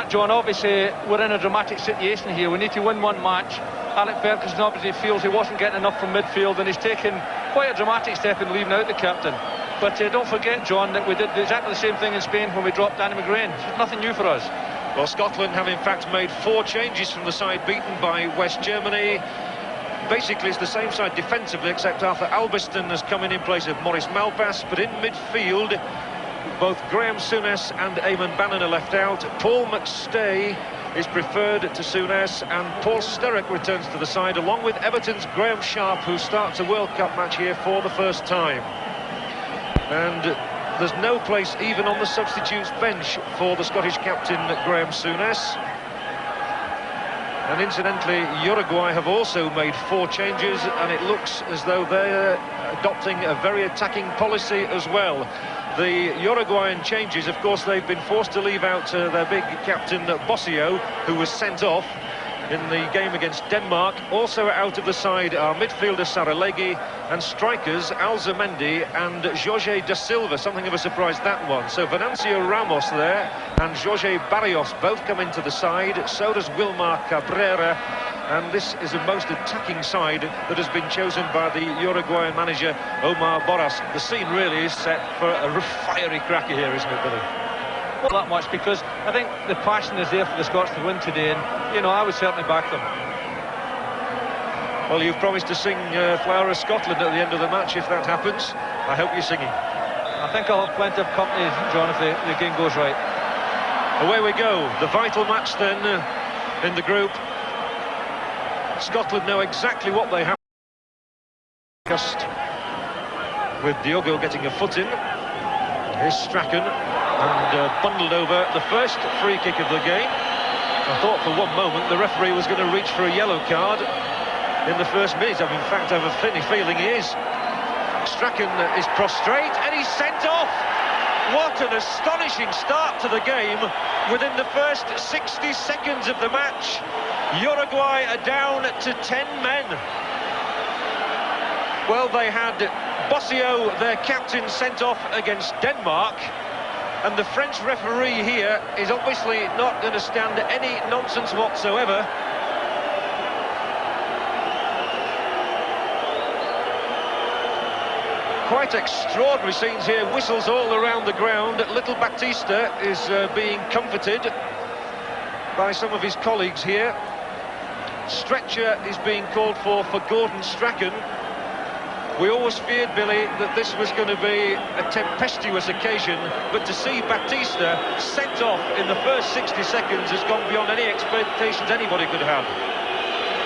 John, obviously we're in a dramatic situation here. We need to win one match. Alec Ferguson obviously feels he wasn't getting enough from midfield, and he's taken quite a dramatic step in leaving out the captain. But don't forget, John, that we did exactly the same thing in Spain when we dropped Danny McGrain. It's nothing new for us. Well, Scotland have in fact made 4 changes from the side beaten by West Germany. Basically, it's the same side defensively, except Arthur Albiston has come in place of Maurice Malpas. But in midfield, both Graham Souness and Eamon Bannon are left out. Paul McStay is preferred to Souness, and Paul Sturrock returns to the side, along with Everton's Graham Sharp, who starts a World Cup match here for the first time. And there's no place even on the substitutes bench for the Scottish captain, Graham Souness. And incidentally, Uruguay have also made 4 changes, and it looks as though they're adopting a very attacking policy as well. The Uruguayan changes, of course, they've been forced to leave out their big captain, Bossio, who was sent off in the game against Denmark. Also out of the side are midfielder Saralegui and strikers Alzamendi and Jorge da Silva. Something of a surprise, that one. So Venancio Ramos there and Jorge Barrios both come into the side. So does Wilmar Cabrera. And this is a most attacking side that has been chosen by the Uruguayan manager, Omar Borras. The scene really is set for a fiery cracker here, isn't it, Billy? Not that much, because I think the passion is there for the Scots to win today, and, you know, I would certainly back them. Well, you've promised to sing Flower of Scotland at the end of the match if that happens. I hope you're singing. I think I'll have plenty of company, John, if the game goes right. Away we go. The vital match then in the group. Scotland know exactly what they have. Just with Diogo getting a foot in. Here's Strachan and bundled over the first free kick of the game. I thought for one moment the referee was going to reach for a yellow card in the first minute. In fact, I have a funny feeling he is. Strachan is prostrate and he's sent off. What an astonishing start to the game. Within the first 60 seconds of the match, Uruguay are down to 10 men. Well, they had Bossio, their captain, sent off against Denmark, and the French referee here is obviously not going to stand any nonsense whatsoever. Quite extraordinary scenes here, whistles all around the ground. Little Batista is being comforted by some of his colleagues here. Stretcher is being called for Gordon Strachan. We always feared, Billy, that this was going to be a tempestuous occasion, but to see Batista sent off in the first 60 seconds has gone beyond any expectations anybody could have.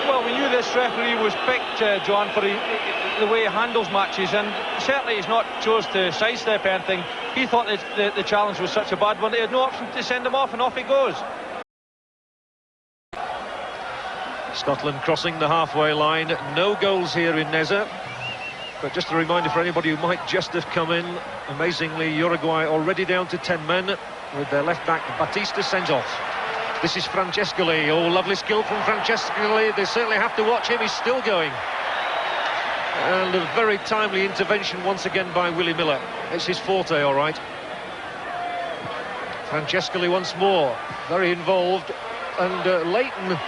Well, we knew this referee was picked, John, for the way he handles matches, and certainly he's not chose to sidestep anything. He thought that the challenge was such a bad one, they had no option to send him off, and off he goes. Scotland crossing the halfway line. No goals here in Neza. But just a reminder for anybody who might just have come in, amazingly, Uruguay already down to 10 men with their left back Batista sent off. This is Francescoli. Oh, lovely skill from Francescoli. They certainly have to watch him. He's still going. And a very timely intervention once again by Willie Miller. It's his forte, all right. Francescoli once more, very involved. And Leighton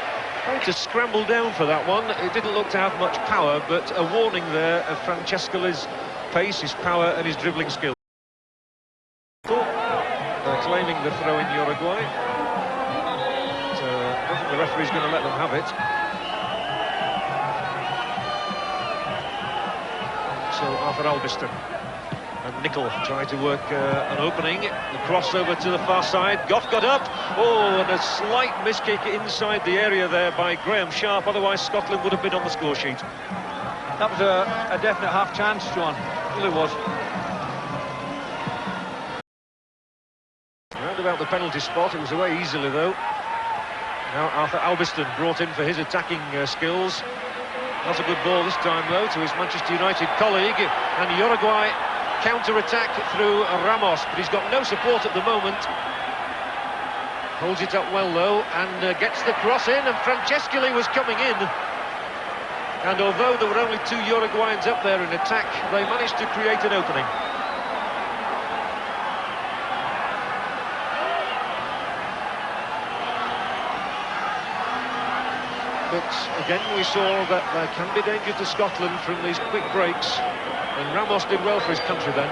trying to scramble down for that one. It didn't look to have much power, but a warning there of Francescoli's pace, his power and his dribbling skill. They're claiming the throw in Uruguay. So I don't think the referee's going to let them have it. So Arthur Albiston and Nicol try to work an opening. The crossover to the far side. Goff got up. Oh, and a slight miskick inside the area there by Graham Sharp. Otherwise, Scotland would have been on the score sheet. That was a definite half chance, John. It really was. Round about the penalty spot. It was away easily, though. Now Arthur Albiston brought in for his attacking skills. Not a good ball this time, though, to his Manchester United colleague. And Uruguay counter-attack through Ramos, but he's got no support at the moment. Holds it up well, though, and gets the cross in, and Francescoli was coming in. And although there were only 2 Uruguayans up there in attack, they managed to create an opening. but again we saw that there can be danger to Scotland from these quick breaks, and Ramos did well for his country then.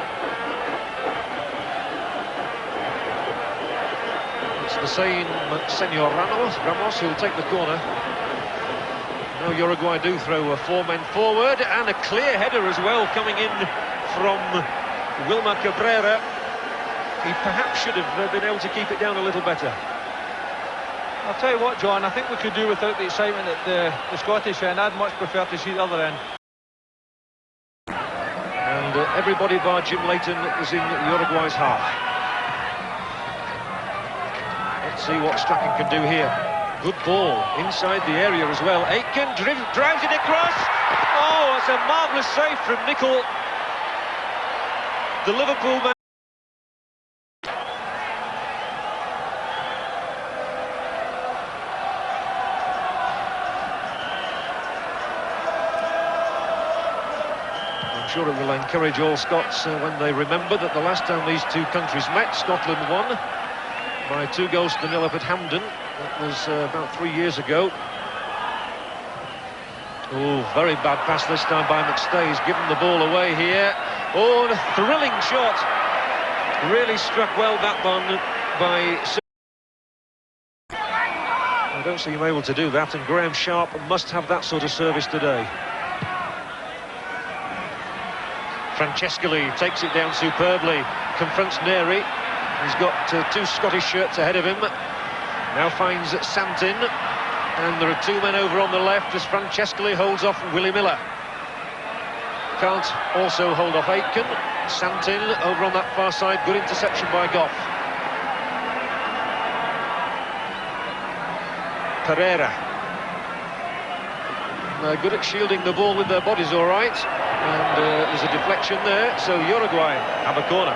It's the same Senor Ramos who will take the corner. Now Uruguay do throw 4 men forward, and a clear header as well coming in from Wilmer Cabrera. He perhaps should have been able to keep it down a little better. I'll tell you what, John, I think we could do without the excitement at the Scottish end. I'd much prefer to see the other end. And everybody bar Jim Leighton is in Uruguay's half. Let's see what Strachan can do here. Good ball inside the area as well. Aitken drives it across. Oh, it's a marvellous save from Nicol. The Liverpool man. I'm sure it will encourage all Scots when they remember that the last time these two countries met, Scotland won by 2-0 up at Hampden. That was about 3 years ago. Oh, very bad pass this time by McStay. He's given the ball away here. Oh, and a thrilling shot. Really struck well, that one, by... I don't see him able to do that, and Graham Sharp must have that sort of service today. Francescoli takes it down superbly, confronts Neri. He's got 2 Scottish shirts ahead of him. Now finds Santin, and there are 2 men over on the left as Francescoli holds off Willie Miller. Can't also hold off Aitken. Santin over on that far side, good interception by Goff. Pereira. They're good at shielding the ball with their bodies, all right. And there's a deflection there, so Uruguay have a corner.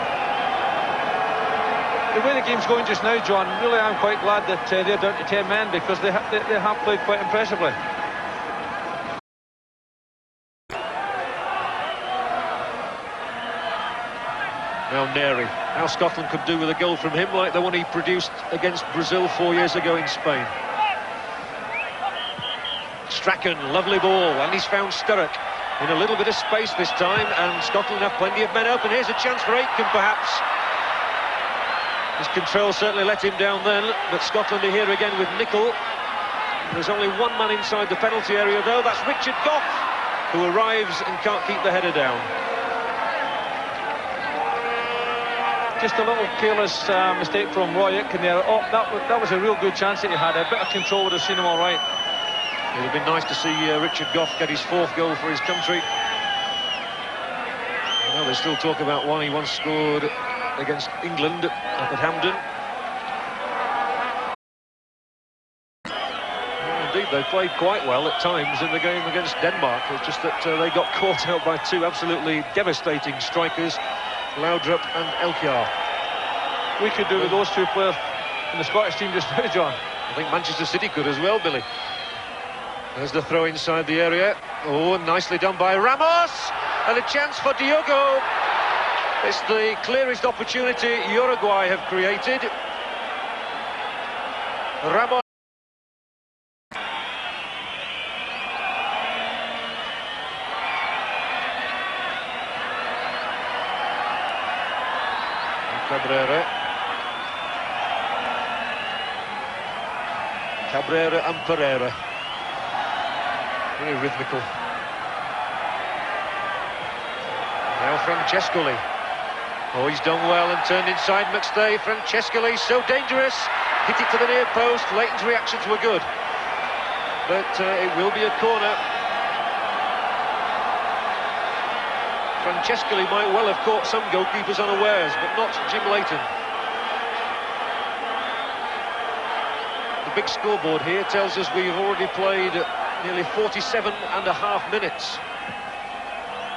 The way the game's going just now, John, really I'm quite glad that they're down to 10 men, because they have played quite impressively. Now Neri. Now Scotland could do with a goal from him, like the one he produced against Brazil 4 years ago in Spain. Strachan, lovely ball, and he's found Sturrock in a little bit of space this time, and Scotland have plenty of men open. Here's a chance for Aitken, perhaps. His control certainly let him down then, but Scotland are here again with Nicol. There's only 1 man inside the penalty area, though. That's Richard Goff, who arrives and can't keep the header down. Just a little careless mistake from Roy Aitken there. Oh, that was a real good chance that he had. A bit of control would have seen him all right. It would have been nice to see Richard Goff get his 4th goal for his country. Well, they still talk about one he once scored against England up at Hampden. Well, indeed, they played quite well at times in the game against Denmark. It's just that they got caught out by 2 absolutely devastating strikers, Laudrup and Elkjaer. We could do with those 2 players in the Scottish team just now, John. I think Manchester City could as well, Billy. There's the throw inside the area. Oh, nicely done by Ramos, and a chance for Diogo. It's the clearest opportunity Uruguay have created. Ramos. Cabrera and Pereira. Very rhythmical. Now Francescoli. Oh, he's done well and turned inside McStay. Francescoli, so dangerous. Hit it to the near post. Leighton's reactions were good. But it will be a corner. Francescoli might well have caught some goalkeepers unawares, but not Jim Leighton. The big scoreboard here tells us we've already played nearly 47.5 minutes.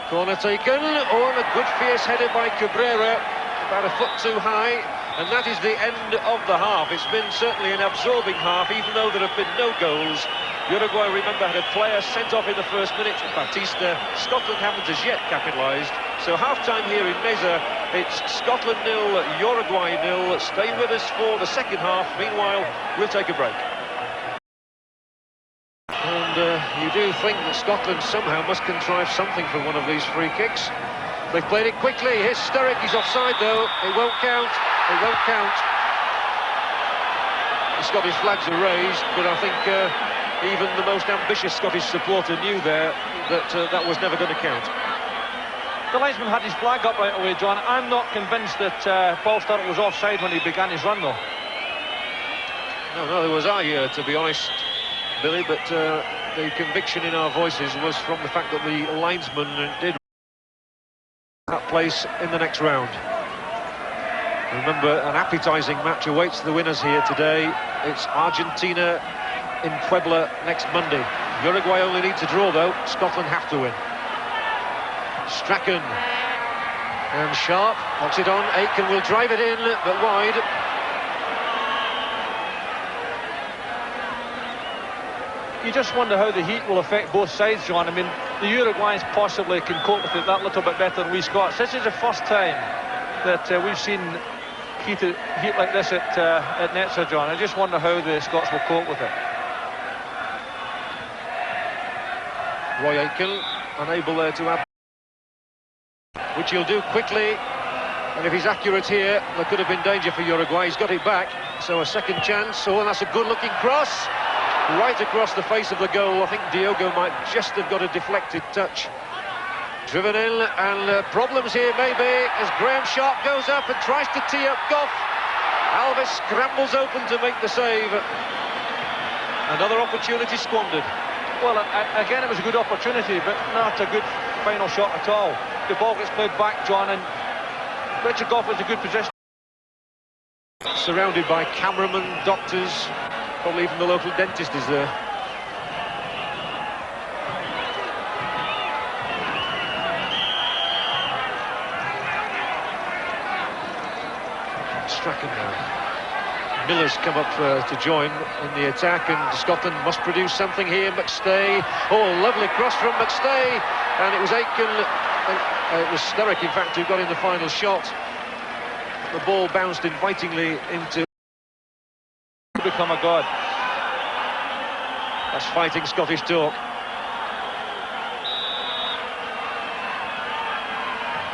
Corner taken. Oh, and a good fierce header by Cabrera, about a foot too high, and that is the end of the half. It's been certainly an absorbing half, even though there have been no goals. Uruguay, remember, had a player sent off in the first minute, Batista. Scotland haven't as yet capitalised. So half-time here in Meza, it's Scotland 0, Uruguay 0. Stay with us for the second half. Meanwhile, we'll take a break. And do think that Scotland somehow must contrive something for one of these free kicks. They've played it quickly. Here's Sturrock. He's offside, though. It won't count. It won't count. The Scottish flags are raised, but I think even the most ambitious Scottish supporter knew there that that was never going to count. The linesman had his flag up right away, John. I'm not convinced that Paul Sturrock was offside when he began his run, though. No, neither was I, to be honest, Billy, but the conviction in our voices was from the fact that the linesman did that place in the next round. Remember, an appetising match awaits the winners here today. It's Argentina in Puebla next Monday. Uruguay only need to draw, though. Scotland have to win. Strachan and Sharp knocks it on. Aitken will drive it in, but wide. You just wonder how the heat will affect both sides, John. I mean, the Uruguayans possibly can cope with it that little bit better than we Scots. This is the first time that we've seen heat like this at Netzer, John. I just wonder how the Scots will cope with it. Roy Aitken unable there to add, which he'll do quickly, and if he's accurate here, there could have been danger for Uruguay. He's got it back, so a second chance. Oh, and that's a good-looking cross right across the face of the goal. I think Diogo might just have got a deflected touch. Driven in, and problems here maybe as Graham Sharp goes up and tries to tee up Gough. Alves scrambles open to make the save. Another opportunity squandered. Well, again, it was a good opportunity, but not a good final shot at all. The ball gets played back, John, and Richard Gough was a good position. Surrounded by cameramen, doctors, probably even the local dentist is there. Strachan now. Miller's come up to join in the attack, and Scotland must produce something here. McStay, oh, lovely cross from McStay, and it was Aitken, it was Sturrock in fact who got in the final shot. The ball bounced invitingly into... become a god. That's fighting Scottish talk.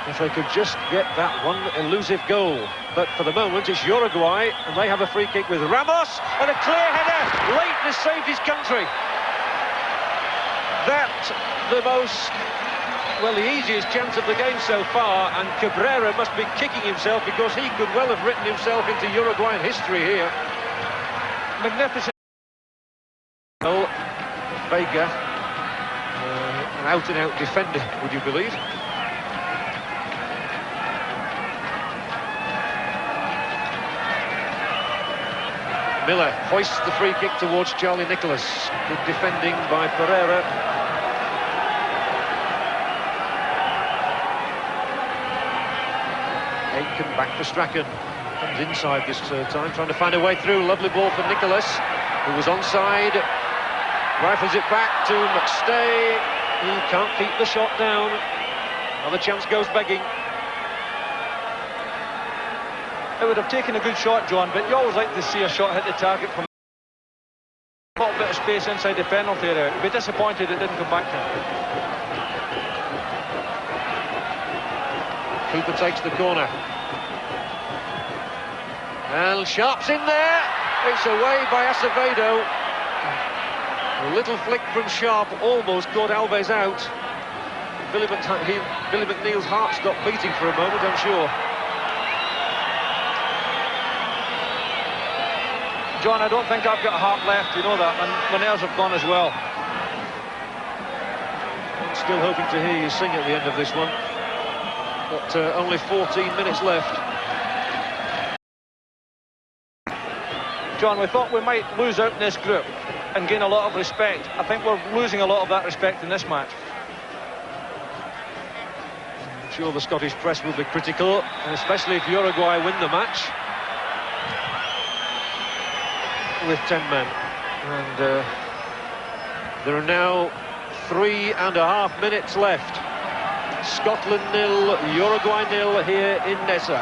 If they could just get that one elusive goal. But for the moment, it's Uruguay, and they have a free kick with Ramos, and a clear header. Leighton has saved his country. That's the most, well, the easiest chance of the game so far, and Cabrera must be kicking himself because he could well have written himself into Uruguayan history here. Magnificent. Well, Vega, an out-and-out defender, would you believe? Miller hoists the free kick towards Charlie Nicholas. Good defending by Pereira. Aitken back for Strachan. Comes inside this time, trying to find a way through. Lovely ball for Nicholas, who was onside. Rifles it back to McStay. He can't keep the shot down. Another chance goes begging. It would have taken a good shot, John, but you always like to see a shot hit the target from a little bit of space inside the penalty area. You'd be disappointed it didn't come back to him. Cooper takes the corner. And Sharp's in there. It's away by Acevedo. A little flick from Sharp almost caught Alves out. Billy McNeil's heart stopped beating for a moment, I'm sure. John, I don't think I've got a heart left, you know that, and my nerves have gone as well. I'm still hoping to hear you sing at the end of this one. But only 14 minutes left. John, we thought we might lose out in this group and gain a lot of respect. I think we're losing a lot of that respect in this match. I'm sure the Scottish press will be critical, and especially if Uruguay win the match with 10 men. And there are now 3.5 minutes left. Scotland 0, Uruguay 0 here in Nessa.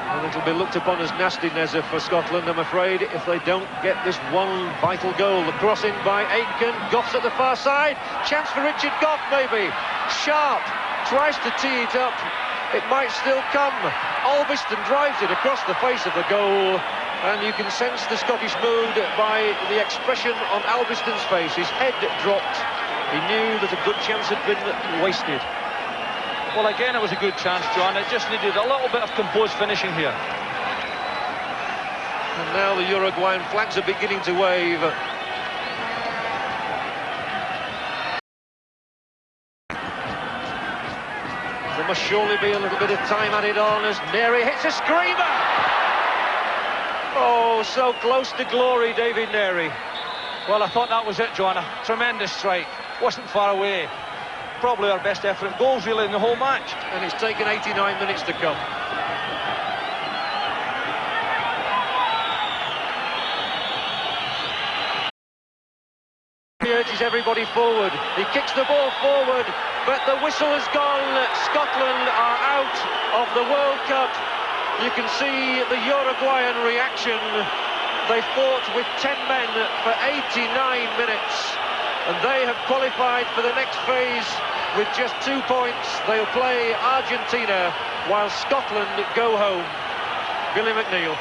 And it'll be looked upon as nasty, Neza, for Scotland, I'm afraid, if they don't get this one vital goal. The cross in by Aitken, Goff's at the far side, chance for Richard Goff maybe, Sharp tries to tee it up, it might still come, Albiston drives it across the face of the goal, and you can sense the Scottish mood by the expression on Albiston's face. His head dropped, he knew that a good chance had been wasted. Well, again, it was a good chance, John. It just needed a little bit of composed finishing here. And now the Uruguayan flags are beginning to wave. There must surely be a little bit of time added on as Neri hits a screamer. Oh, so close to glory, David Neri. Well, I thought that was it, John. A tremendous strike. Wasn't far away. Probably our best effort in goals, really, in the whole match. And it's taken 89 minutes to come. He urges everybody forward. He kicks the ball forward, but the whistle has gone. Scotland are out of the World Cup. You can see the Uruguayan reaction. They fought with 10 men for 89 minutes. And they have qualified for the next phase with just 2 points. They'll play Argentina while Scotland go home. Billy McNeil.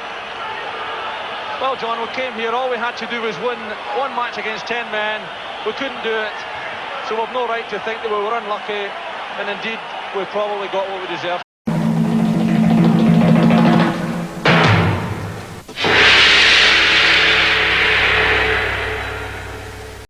Well, John, we came here, all we had to do was win one match against 10 men. We couldn't do it, so we've no right to think that we were unlucky, and indeed we probably got what we deserved.